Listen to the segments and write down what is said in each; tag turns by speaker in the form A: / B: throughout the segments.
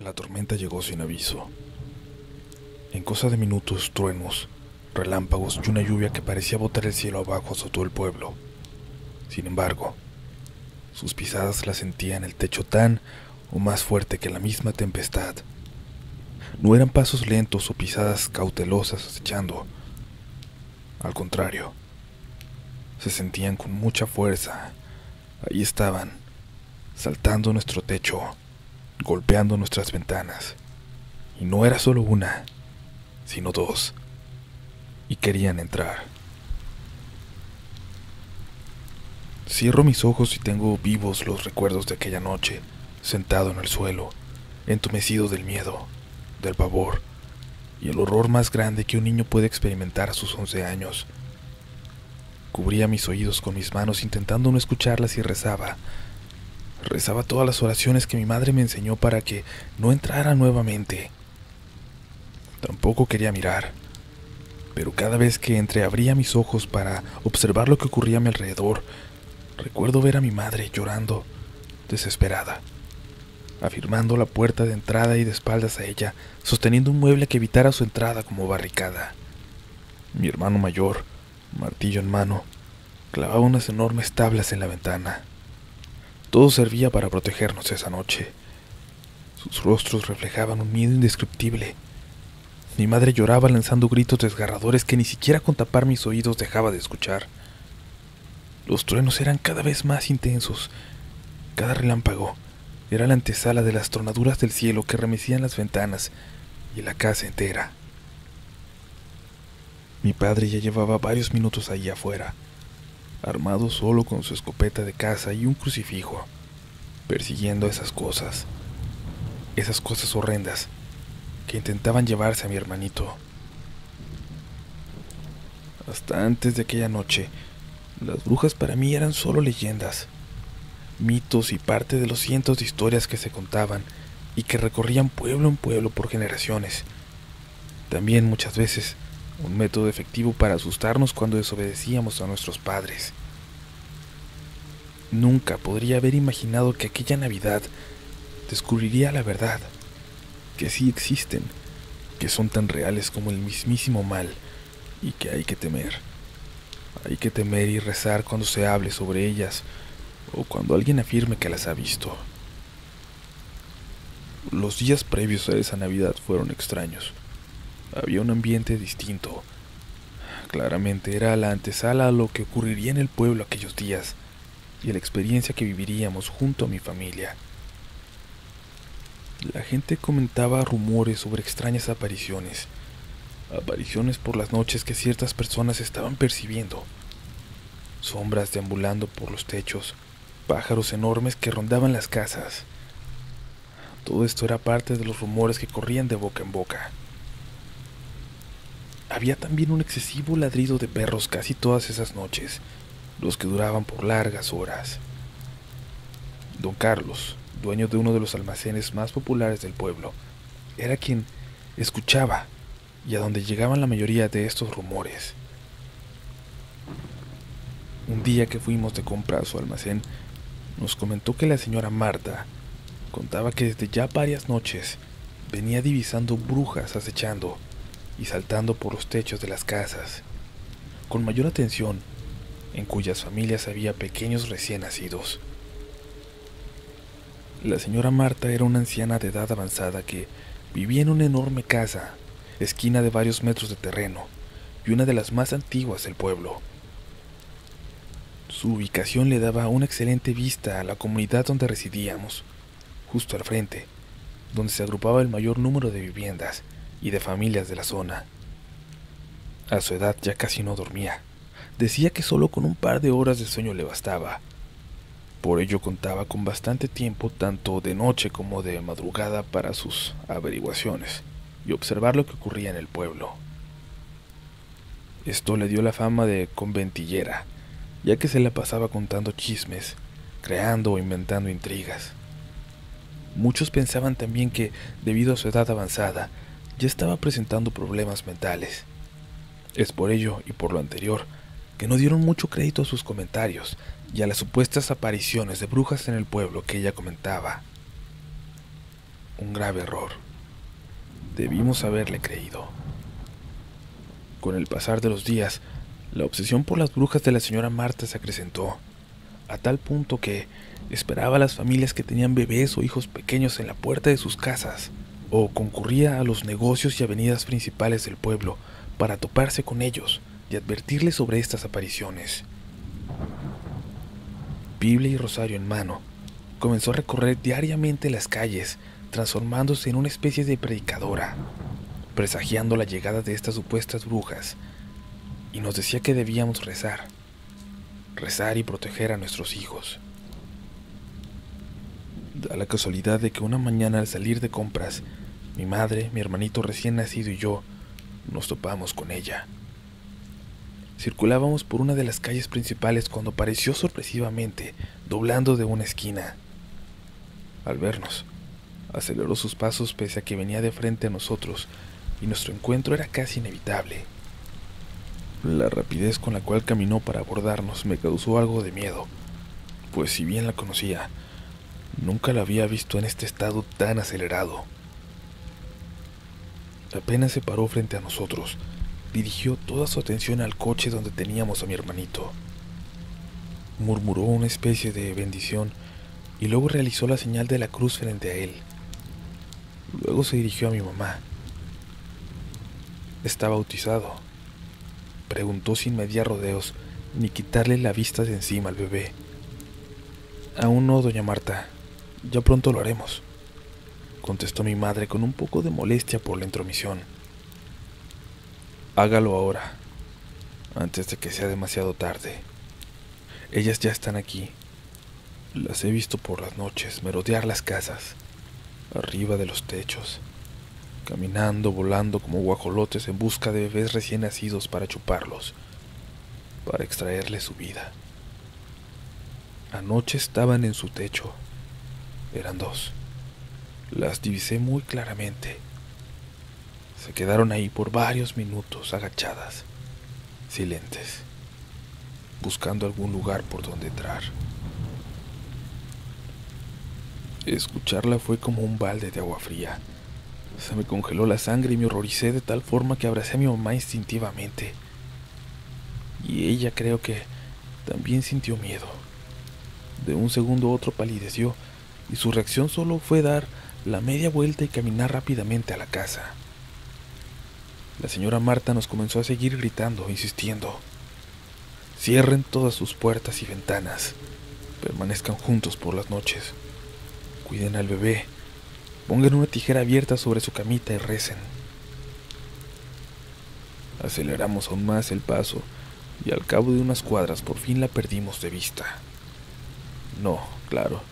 A: La tormenta llegó sin aviso. En cosa de minutos, truenos, relámpagos y una lluvia que parecía botar el cielo abajo azotó el pueblo. Sin embargo, sus pisadas las sentía en el techo tan o más fuerte que la misma tempestad. No eran pasos lentos o pisadas cautelosas acechando. Al contrario, se sentían con mucha fuerza. Ahí estaban, saltando nuestro techo, golpeando nuestras ventanas. Y no era solo una, sino dos. Y querían entrar. Cierro mis ojos y tengo vivos los recuerdos de aquella noche, sentado en el suelo, entumecido del miedo, del pavor y el horror más grande que un niño puede experimentar a sus 11 años. Cubría mis oídos con mis manos intentando no escucharlas y rezaba. Rezaba todas las oraciones que mi madre me enseñó para que no entrara nuevamente. Tampoco quería mirar, pero cada vez que entreabría mis ojos para observar lo que ocurría a mi alrededor, recuerdo ver a mi madre llorando, desesperada, afirmando la puerta de entrada y de espaldas a ella, sosteniendo un mueble que evitara su entrada como barricada. Mi hermano mayor, martillo en mano, clavaba unas enormes tablas en la ventana. Todo servía para protegernos esa noche. Sus rostros reflejaban un miedo indescriptible. Mi madre lloraba lanzando gritos desgarradores que ni siquiera con tapar mis oídos dejaba de escuchar. Los truenos eran cada vez más intensos. Cada relámpago era la antesala de las tronaduras del cielo que remecían las ventanas y la casa entera. Mi padre ya llevaba varios minutos ahí afuera, armado solo con su escopeta de caza y un crucifijo, persiguiendo esas cosas horrendas que intentaban llevarse a mi hermanito. Hasta antes de aquella noche, las brujas para mí eran solo leyendas, mitos y parte de los cientos de historias que se contaban y que recorrían pueblo en pueblo por generaciones. También muchas veces un método efectivo para asustarnos cuando desobedecíamos a nuestros padres. Nunca podría haber imaginado que aquella Navidad descubriría la verdad, que sí existen, que son tan reales como el mismísimo mal y que hay que temer. Hay que temer y rezar cuando se hable sobre ellas o cuando alguien afirme que las ha visto. Los días previos a esa Navidad fueron extraños. Había un ambiente distinto. Claramente era la antesala a lo que ocurriría en el pueblo aquellos días y a la experiencia que viviríamos junto a mi familia. La gente comentaba rumores sobre extrañas apariciones por las noches que ciertas personas estaban percibiendo, sombras deambulando por los techos, pájaros enormes que rondaban las casas. Todo esto era parte de los rumores que corrían de boca en boca. Había también un excesivo ladrido de perros casi todas esas noches, los que duraban por largas horas. Don Carlos, dueño de uno de los almacenes más populares del pueblo, era quien escuchaba y a donde llegaban la mayoría de estos rumores. Un día que fuimos de compra a su almacén, nos comentó que la señora Marta contaba que desde ya varias noches venía divisando brujas acechando y saltando por los techos de las casas, con mayor atención, en cuyas familias había pequeños recién nacidos. La señora Marta era una anciana de edad avanzada que vivía en una enorme casa, esquina de varios metros de terreno y una de las más antiguas del pueblo. Su ubicación le daba una excelente vista a la comunidad donde residíamos, justo al frente, donde se agrupaba el mayor número de viviendas y de familias de la zona. A su edad ya casi no dormía. Decía que solo con un par de horas de sueño le bastaba. Por ello contaba con bastante tiempo tanto de noche como de madrugada para sus averiguaciones y observar lo que ocurría en el pueblo. Esto le dio la fama de conventillera, ya que se la pasaba contando chismes, creando o inventando intrigas. Muchos pensaban también que, debido a su edad avanzada, ya estaba presentando problemas mentales. Es por ello y por lo anterior que no dieron mucho crédito a sus comentarios y a las supuestas apariciones de brujas en el pueblo que ella comentaba. un grave error. Debimos haberle creído. Con el pasar de los días, la obsesión por las brujas de la señora Marta se acrecentó, a tal punto que esperaba a las familias que tenían bebés o hijos pequeños en la puerta de sus casas, o concurría a los negocios y avenidas principales del pueblo para toparse con ellos y advertirles sobre estas apariciones. Biblia y rosario en mano, comenzó a recorrer diariamente las calles, transformándose en una especie de predicadora, presagiando la llegada de estas supuestas brujas, y nos decía que debíamos rezar y proteger a nuestros hijos. Da la casualidad de que una mañana al salir de compras, mi madre, mi hermanito recién nacido y yo nos topamos con ella. Circulábamos por una de las calles principales cuando apareció sorpresivamente, doblando de una esquina. Al vernos, aceleró sus pasos pese a que venía de frente a nosotros, y nuestro encuentro era casi inevitable. La rapidez con la cual caminó para abordarnos me causó algo de miedo, pues si bien la conocía, nunca la había visto en este estado tan acelerado. Apenas se paró frente a nosotros, dirigió toda su atención al coche donde teníamos a mi hermanito. Murmuró una especie de bendición y luego realizó la señal de la cruz frente a él. Luego se dirigió a mi mamá. ¿Está bautizado?, preguntó sin mediar rodeos ni quitarle la vista de encima al bebé. Aún no, doña Marta, ya pronto lo haremos, contestó mi madre con un poco de molestia por la intromisión. Hágalo ahora, antes de que sea demasiado tarde. Ellas ya están aquí. Las he visto por las noches merodear las casas, arriba de los techos, caminando, volando como guajolotes en busca de bebés recién nacidos para chuparlos, para extraerles su vida. Anoche estaban en su techo. Eran dos. Las divisé muy claramente. Se quedaron ahí por varios minutos agachadas, silentes, buscando algún lugar por donde entrar. Escucharla fue como un balde de agua fría. Se me congeló la sangre y me horroricé de tal forma que abracé a mi mamá instintivamente. Y ella creo que también sintió miedo. De un segundo a otro palideció y su reacción solo fue dar la media vuelta y caminar rápidamente a la casa. La señora Marta nos comenzó a seguir gritando, insistiendo. Cierren todas sus puertas y ventanas. Permanezcan juntos por las noches. Cuiden al bebé. Pongan una tijera abierta sobre su camita y recen. Aceleramos aún más el paso y al cabo de unas cuadras por fin la perdimos de vista. No, claro,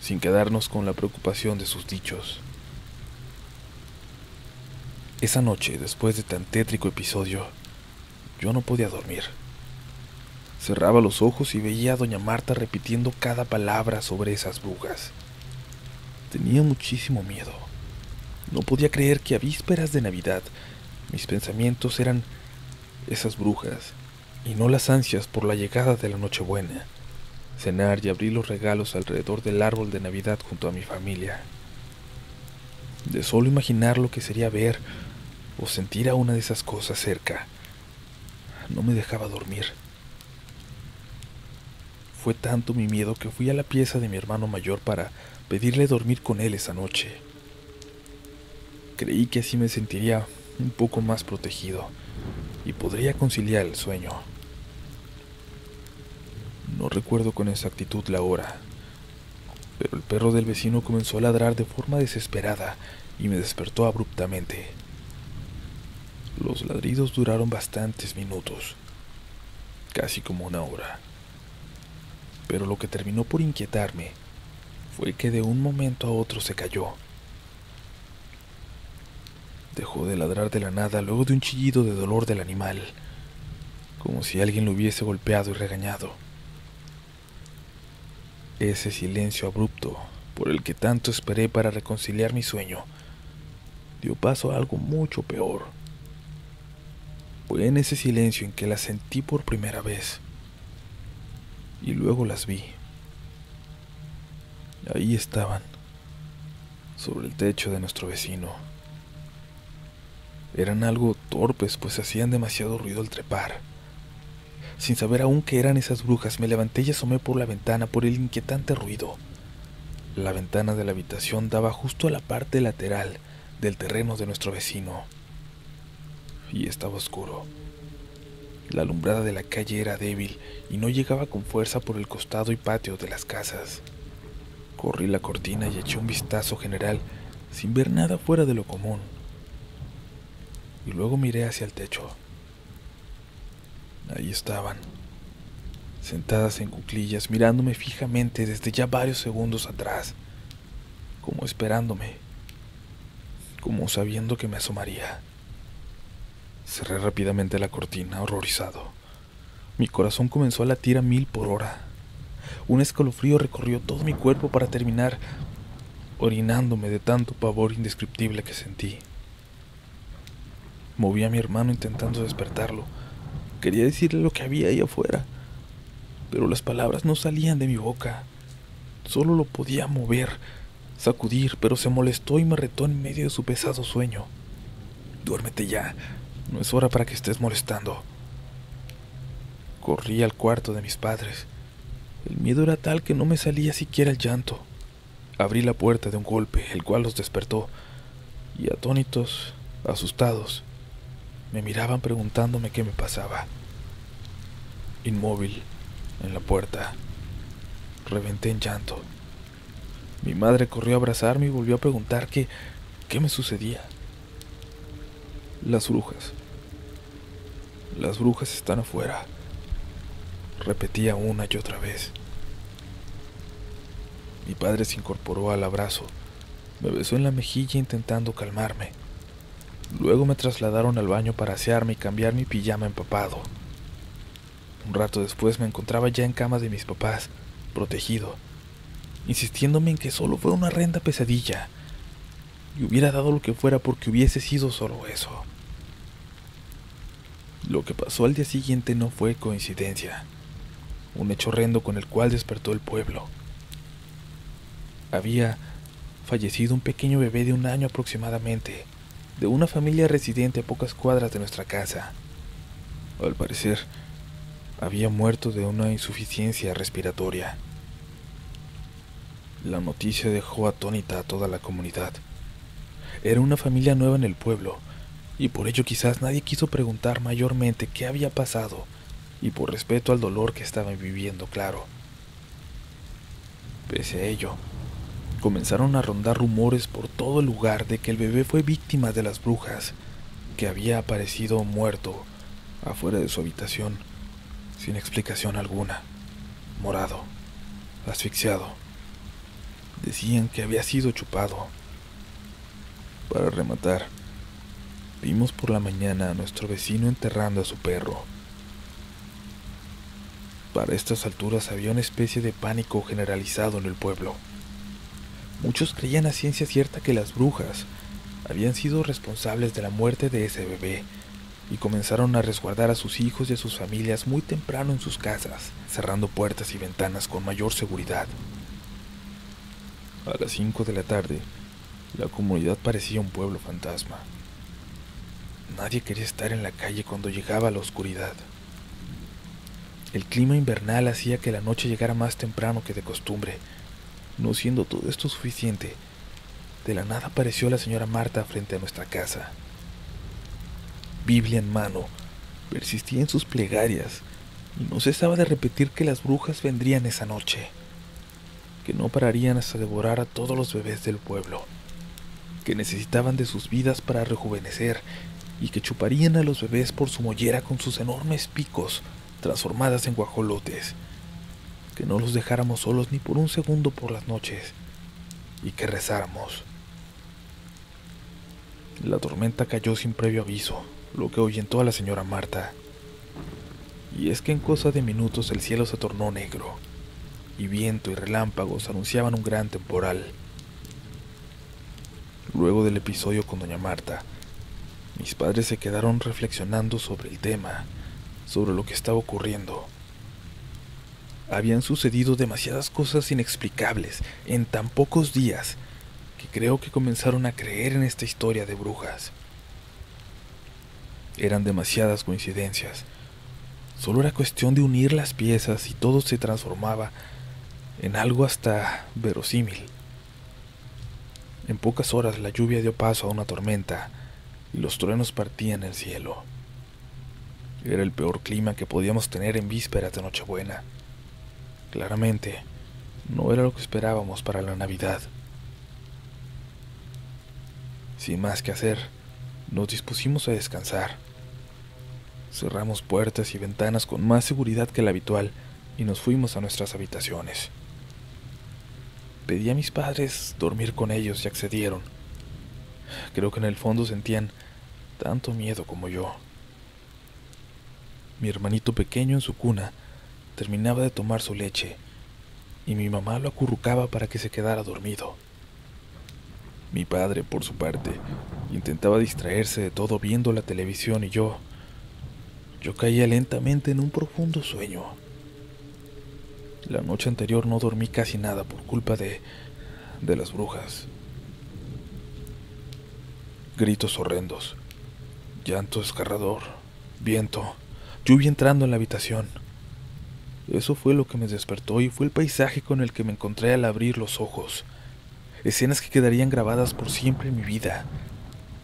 A: sin quedarnos con la preocupación de sus dichos. Esa noche, después de tan tétrico episodio, yo no podía dormir. Cerraba los ojos y veía a doña Marta repitiendo cada palabra sobre esas brujas. Tenía muchísimo miedo. No podía creer que a vísperas de Navidad mis pensamientos eran esas brujas y no las ansias por la llegada de la Nochebuena, cenar y abrir los regalos alrededor del árbol de Navidad junto a mi familia. De solo imaginar lo que sería ver o sentir a una de esas cosas cerca, no me dejaba dormir. Fue tanto mi miedo que fui a la pieza de mi hermano mayor para pedirle dormir con él esa noche. Creí que así me sentiría un poco más protegido y podría conciliar el sueño. No recuerdo con exactitud la hora, pero el perro del vecino comenzó a ladrar de forma desesperada y me despertó abruptamente. Los ladridos duraron bastantes minutos, casi como una hora. Pero lo que terminó por inquietarme fue que de un momento a otro se calló. Dejó de ladrar de la nada luego de un chillido de dolor del animal, como si alguien lo hubiese golpeado y regañado. Ese silencio abrupto, por el que tanto esperé para reconciliar mi sueño, dio paso a algo mucho peor. Fue en ese silencio en que las sentí por primera vez, y luego las vi. Ahí estaban, sobre el techo de nuestro vecino. Eran algo torpes, pues hacían demasiado ruido al trepar. Sin saber aún qué eran esas brujas, me levanté y asomé por la ventana por el inquietante ruido. La ventana de la habitación daba justo a la parte lateral del terreno de nuestro vecino, y estaba oscuro. La alumbrada de la calle era débil y no llegaba con fuerza por el costado y patio de las casas. Corrí la cortina y eché un vistazo general sin ver nada fuera de lo común. Y luego miré hacia el techo. Ahí estaban, sentadas en cuclillas, mirándome fijamente desde ya varios segundos atrás, como esperándome, como sabiendo que me asomaría. Cerré rápidamente la cortina, horrorizado. Mi corazón comenzó a latir a 1000 por hora. Un escalofrío recorrió todo mi cuerpo para terminar orinándome de tanto pavor indescriptible que sentí. Moví a mi hermano intentando despertarlo. Quería decirle lo que había ahí afuera, pero las palabras no salían de mi boca. Solo lo podía mover, sacudir, pero se molestó y me retó en medio de su pesado sueño. «Duérmete ya, no es hora para que estés molestando». Corrí al cuarto de mis padres. El miedo era tal que no me salía siquiera el llanto. Abrí la puerta de un golpe, el cual los despertó, y atónitos, asustados, me miraban preguntándome qué me pasaba. Inmóvil, en la puerta, reventé en llanto. Mi madre corrió a abrazarme y volvió a preguntar qué me sucedía. Las brujas están afuera, repetía una y otra vez. Mi padre se incorporó al abrazo, me besó en la mejilla intentando calmarme. Luego me trasladaron al baño para asearme y cambiar mi pijama empapado. Un rato después me encontraba ya en cama de mis papás, protegido, insistiéndome en que solo fue una horrenda pesadilla, y hubiera dado lo que fuera porque hubiese sido solo eso. Lo que pasó al día siguiente no fue coincidencia, un hecho horrendo con el cual despertó el pueblo. Había fallecido un pequeño bebé de 1 año aproximadamente, de una familia residente a pocas cuadras de nuestra casa. Al parecer, había muerto de una insuficiencia respiratoria. La noticia dejó atónita a toda la comunidad. Era una familia nueva en el pueblo, y por ello quizás nadie quiso preguntar mayormente qué había pasado, y por respeto al dolor que estaban viviendo, claro. Pese a ello, comenzaron a rondar rumores por todo el lugar de que el bebé fue víctima de las brujas, que había aparecido muerto afuera de su habitación, sin explicación alguna, morado, asfixiado. Decían que había sido chupado. Para rematar, vimos por la mañana a nuestro vecino enterrando a su perro. Para estas alturas había una especie de pánico generalizado en el pueblo. Muchos creían a ciencia cierta que las brujas habían sido responsables de la muerte de ese bebé y comenzaron a resguardar a sus hijos y a sus familias muy temprano en sus casas, cerrando puertas y ventanas con mayor seguridad. A las 5 de la tarde, la comunidad parecía un pueblo fantasma. Nadie quería estar en la calle cuando llegaba la oscuridad. El clima invernal hacía que la noche llegara más temprano que de costumbre. No siendo todo esto suficiente, de la nada apareció la señora Marta frente a nuestra casa. Biblia en mano, persistía en sus plegarias y no cesaba de repetir que las brujas vendrían esa noche, que no pararían hasta devorar a todos los bebés del pueblo, que necesitaban de sus vidas para rejuvenecer y que chuparían a los bebés por su mollera con sus enormes picos transformadas en guajolotes, que no los dejáramos solos ni por un segundo por las noches y que rezáramos. La tormenta cayó sin previo aviso, lo que ahuyentó a la señora Marta. Y es que en cosa de minutos el cielo se tornó negro, y viento y relámpagos anunciaban un gran temporal. Luego del episodio con doña Marta, mis padres se quedaron reflexionando sobre el tema, sobre lo que estaba ocurriendo. Habían sucedido demasiadas cosas inexplicables en tan pocos días, que creo que comenzaron a creer en esta historia de brujas. Eran demasiadas coincidencias. Solo era cuestión de unir las piezas y todo se transformaba en algo hasta verosímil. En pocas horas la lluvia dio paso a una tormenta y los truenos partían el cielo. Era el peor clima que podíamos tener en vísperas de Nochebuena. Claramente, no era lo que esperábamos para la Navidad. Sin más que hacer, nos dispusimos a descansar. Cerramos puertas y ventanas con más seguridad que la habitual y nos fuimos a nuestras habitaciones. Pedí a mis padres dormir con ellos y accedieron. Creo que en el fondo sentían tanto miedo como yo. Mi hermanito pequeño en su cuna terminaba de tomar su leche y mi mamá lo acurrucaba para que se quedara dormido. Mi padre, por su parte, intentaba distraerse de todo viendo la televisión y yo caía lentamente en un profundo sueño. La noche anterior no dormí casi nada por culpa de las brujas. Gritos horrendos, llanto desgarrador, viento, lluvia entrando en la habitación. Eso fue lo que me despertó y fue el paisaje con el que me encontré al abrir los ojos. Escenas que quedarían grabadas por siempre en mi vida.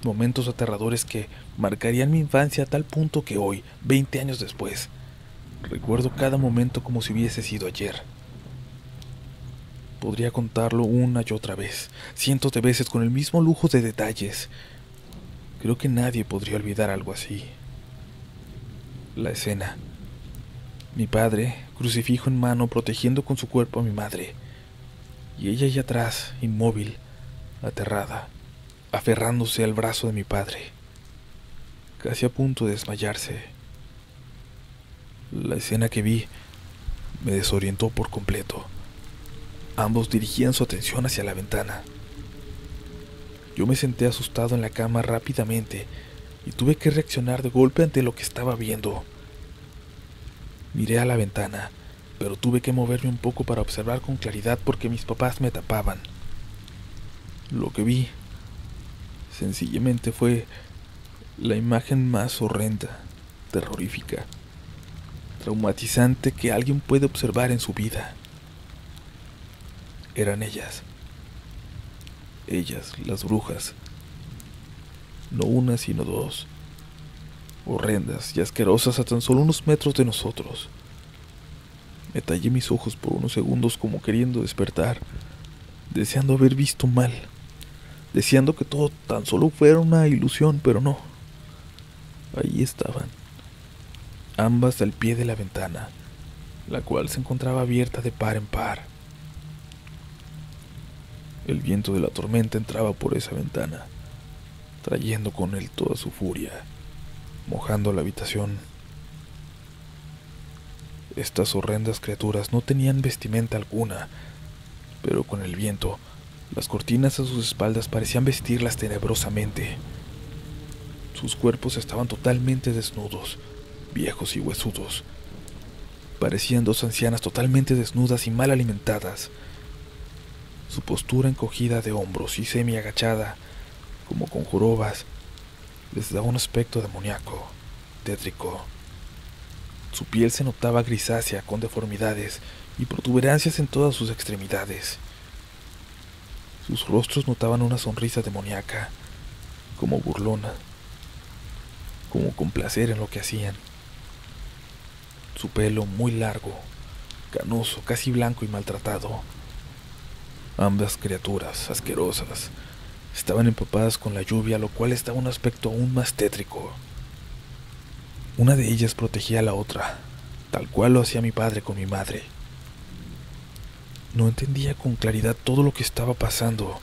A: Momentos aterradores que marcarían mi infancia a tal punto que hoy, 20 años después, recuerdo cada momento como si hubiese sido ayer. Podría contarlo una y otra vez, cientos de veces con el mismo lujo de detalles. Creo que nadie podría olvidar algo así. La escena. Mi padre, crucifijo en mano, protegiendo con su cuerpo a mi madre. Y ella allá atrás, inmóvil, aterrada, aferrándose al brazo de mi padre, casi a punto de desmayarse. La escena que vi me desorientó por completo. Ambos dirigían su atención hacia la ventana. Yo me senté asustado en la cama rápidamente y tuve que reaccionar de golpe ante lo que estaba viendo. Miré a la ventana, pero tuve que moverme un poco para observar con claridad porque mis papás me tapaban. Lo que vi, sencillamente, fue la imagen más horrenda, terrorífica, traumatizante que alguien puede observar en su vida. Eran ellas, las brujas, no una sino dos, horrendas y asquerosas a tan solo unos metros de nosotros. Me tallé mis ojos por unos segundos como queriendo despertar, deseando haber visto mal, deseando que todo tan solo fuera una ilusión, pero no. Ahí estaban, ambas al pie de la ventana, la cual se encontraba abierta de par en par. El viento de la tormenta entraba por esa ventana, trayendo con él toda su furia, mojando la habitación. Estas horrendas criaturas no tenían vestimenta alguna, pero con el viento, las cortinas a sus espaldas parecían vestirlas tenebrosamente. Sus cuerpos estaban totalmente desnudos, viejos y huesudos. Parecían dos ancianas totalmente desnudas y mal alimentadas. Su postura encogida de hombros y semi-agachada, como con jorobas, les daba un aspecto demoníaco, tétrico. Su piel se notaba grisácea, con deformidades y protuberancias en todas sus extremidades. Sus rostros notaban una sonrisa demoníaca, como burlona, como con placer en lo que hacían. Su pelo muy largo, canoso, casi blanco y maltratado. Ambas criaturas, asquerosas, estaban empapadas con la lluvia, lo cual les daba un aspecto aún más tétrico. Una de ellas protegía a la otra, tal cual lo hacía mi padre con mi madre. No entendía con claridad todo lo que estaba pasando,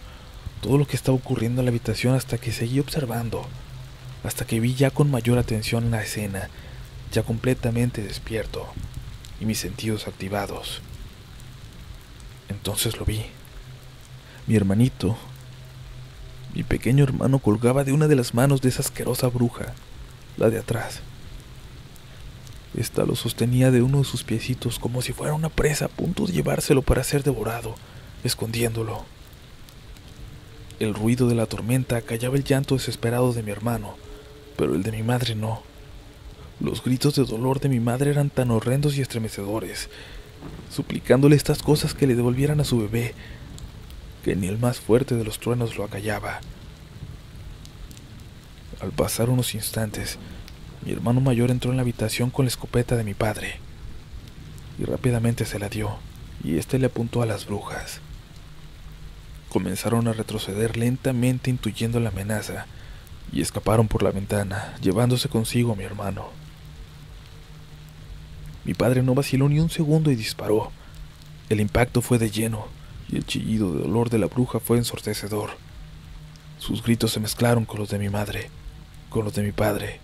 A: todo lo que estaba ocurriendo en la habitación hasta que seguí observando, hasta que vi ya con mayor atención la escena, ya completamente despierto y mis sentidos activados. Entonces lo vi. Mi hermanito, mi pequeño hermano, colgaba de una de las manos de esa asquerosa bruja, la de atrás. Esta lo sostenía de uno de sus piecitos como si fuera una presa a punto de llevárselo para ser devorado, escondiéndolo. El ruido de la tormenta callaba el llanto desesperado de mi hermano, pero el de mi madre no. Los gritos de dolor de mi madre eran tan horrendos y estremecedores, suplicándole estas cosas que le devolvieran a su bebé, que ni el más fuerte de los truenos lo acallaba. Al pasar unos instantes, mi hermano mayor entró en la habitación con la escopeta de mi padre, y rápidamente se la dio, y éste le apuntó a las brujas. Comenzaron a retroceder lentamente intuyendo la amenaza, y escaparon por la ventana, llevándose consigo a mi hermano. Mi padre no vaciló ni un segundo y disparó. El impacto fue de lleno, y el chillido de dolor de la bruja fue ensordecedor. Sus gritos se mezclaron con los de mi madre, con los de mi padre,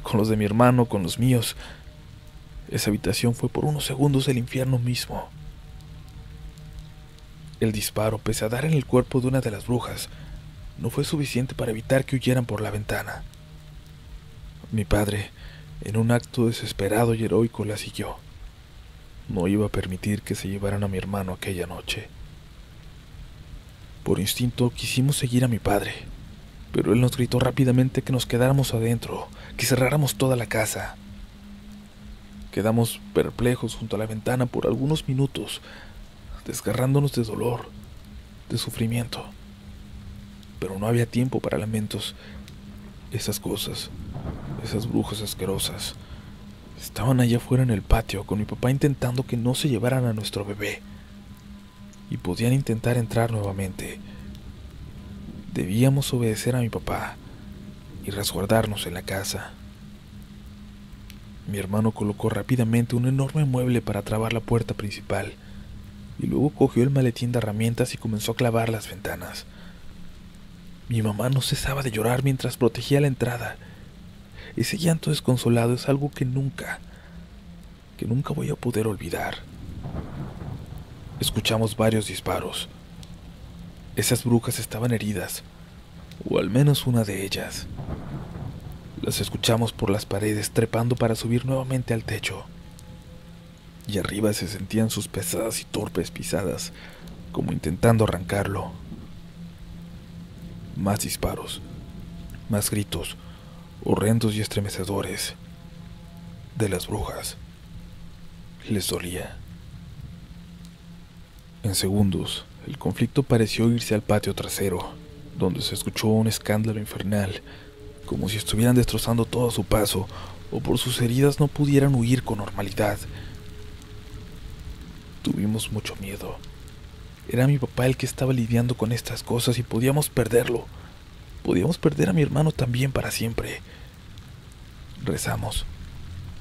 A: con los de mi hermano, con los míos. Esa habitación fue por unos segundos el infierno mismo. El disparo, pese a dar en el cuerpo de una de las brujas, no fue suficiente para evitar que huyeran por la ventana. Mi padre, en un acto desesperado y heroico, la siguió. No iba a permitir que se llevaran a mi hermano aquella noche. Por instinto quisimos seguir a mi padre, pero él nos gritó rápidamente que nos quedáramos adentro, que cerráramos toda la casa. Quedamos perplejos junto a la ventana por algunos minutos, desgarrándonos de dolor, de sufrimiento. Pero no había tiempo para lamentos. Esas cosas, esas brujas asquerosas, estaban allá afuera en el patio con mi papá intentando que no se llevaran a nuestro bebé. Y podían intentar entrar nuevamente. Debíamos obedecer a mi papá y resguardarnos en la casa. Mi hermano colocó rápidamente un enorme mueble para trabar la puerta principal, y luego cogió el maletín de herramientas y comenzó a clavar las ventanas. Mi mamá no cesaba de llorar mientras protegía la entrada. Ese llanto desconsolado es algo que nunca voy a poder olvidar. Escuchamos varios disparos. Esas brujas estaban heridas, o al menos una de ellas. Las escuchamos por las paredes trepando para subir nuevamente al techo. Y arriba se sentían sus pesadas y torpes pisadas, como intentando arrancarlo. Más disparos, más gritos, horrendos y estremecedores. De las brujas. Les dolía. En segundos, el conflicto pareció irse al patio trasero, donde se escuchó un escándalo infernal, como si estuvieran destrozando todo a su paso, o por sus heridas no pudieran huir con normalidad. Tuvimos mucho miedo. Era mi papá el que estaba lidiando con estas cosas y podíamos perderlo. Podíamos perder a mi hermano también para siempre. Rezamos.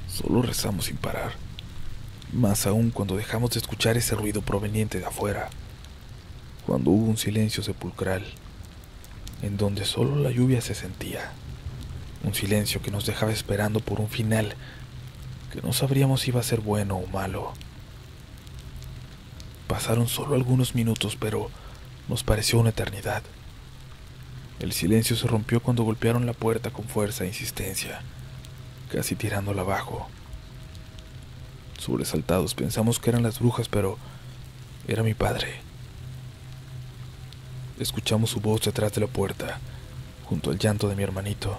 A: Solo rezamos sin parar. Más aún cuando dejamos de escuchar ese ruido proveniente de afuera. Cuando hubo un silencio sepulcral, en donde solo la lluvia se sentía. Un silencio que nos dejaba esperando por un final que no sabríamos si iba a ser bueno o malo. Pasaron solo algunos minutos, pero nos pareció una eternidad. El silencio se rompió cuando golpearon la puerta con fuerza e insistencia, casi tirándola abajo. Sobresaltados pensamos que eran las brujas, pero era mi padre. Escuchamos su voz detrás de la puerta, junto al llanto de mi hermanito,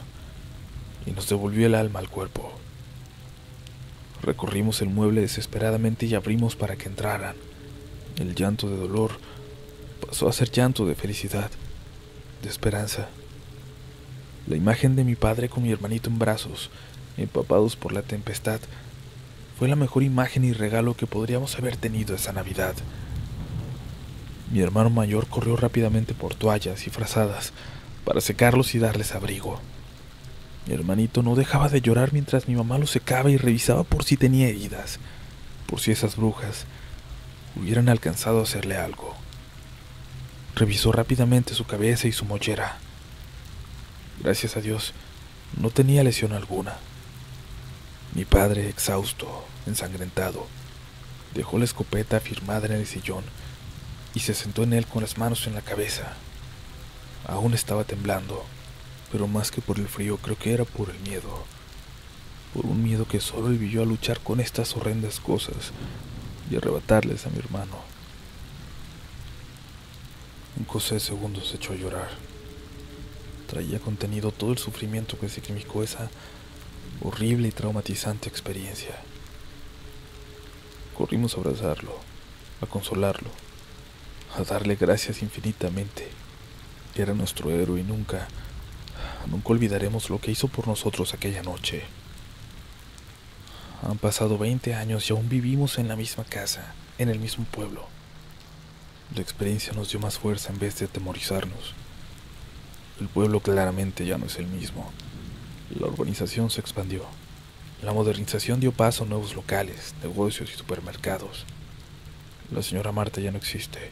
A: y nos devolvió el alma al cuerpo. Recorrimos el mueble desesperadamente y abrimos para que entraran. El llanto de dolor pasó a ser llanto de felicidad, de esperanza. La imagen de mi padre con mi hermanito en brazos, empapados por la tempestad, fue la mejor imagen y regalo que podríamos haber tenido esa Navidad. Mi hermano mayor corrió rápidamente por toallas y frazadas para secarlos y darles abrigo. Mi hermanito no dejaba de llorar mientras mi mamá lo secaba y revisaba por si tenía heridas, por si esas brujas hubieran alcanzado a hacerle algo. Revisó rápidamente su cabeza y su mollera. Gracias a Dios, no tenía lesión alguna. Mi padre, exhausto, ensangrentado, dejó la escopeta firmada en el sillón y se sentó en él con las manos en la cabeza. Aún estaba temblando, pero más que por el frío creo que era por el miedo. Por un miedo que solo él vivió a luchar con estas horrendas cosas y arrebatarles a mi hermano. En cosa de segundos se echó a llorar. Traía contenido todo el sufrimiento que significó esa horrible y traumatizante experiencia. Corrimos a abrazarlo, a consolarlo, a darle gracias infinitamente. Era nuestro héroe y nunca olvidaremos lo que hizo por nosotros aquella noche. Han pasado 20 años y aún vivimos en la misma casa, en el mismo pueblo. La experiencia nos dio más fuerza en vez de atemorizarnos. El pueblo claramente ya no es el mismo. La urbanización se expandió. La modernización dio paso a nuevos locales, negocios y supermercados. La señora Marta ya no existe.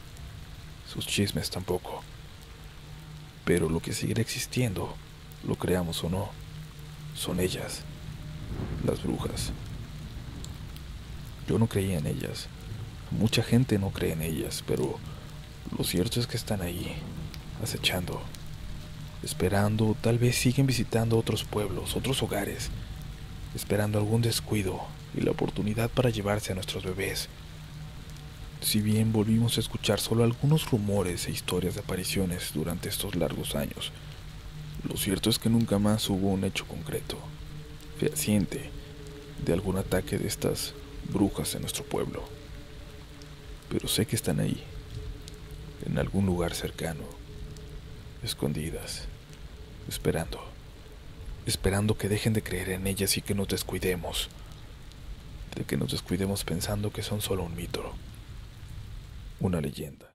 A: Sus chismes tampoco. Pero lo que seguirá existiendo, lo creamos o no, son ellas, las brujas. Yo no creía en ellas. Mucha gente no cree en ellas, pero lo cierto es que están ahí, acechando, esperando, tal vez siguen visitando otros pueblos, otros hogares, esperando algún descuido y la oportunidad para llevarse a nuestros bebés. Si bien volvimos a escuchar solo algunos rumores e historias de apariciones durante estos largos años, lo cierto es que nunca más hubo un hecho concreto, fehaciente, de algún ataque de estas brujas en nuestro pueblo. Pero sé que están ahí, en algún lugar cercano, escondidas, esperando que dejen de creer en ellas y que nos descuidemos, de que nos descuidemos pensando que son solo un mito, una leyenda.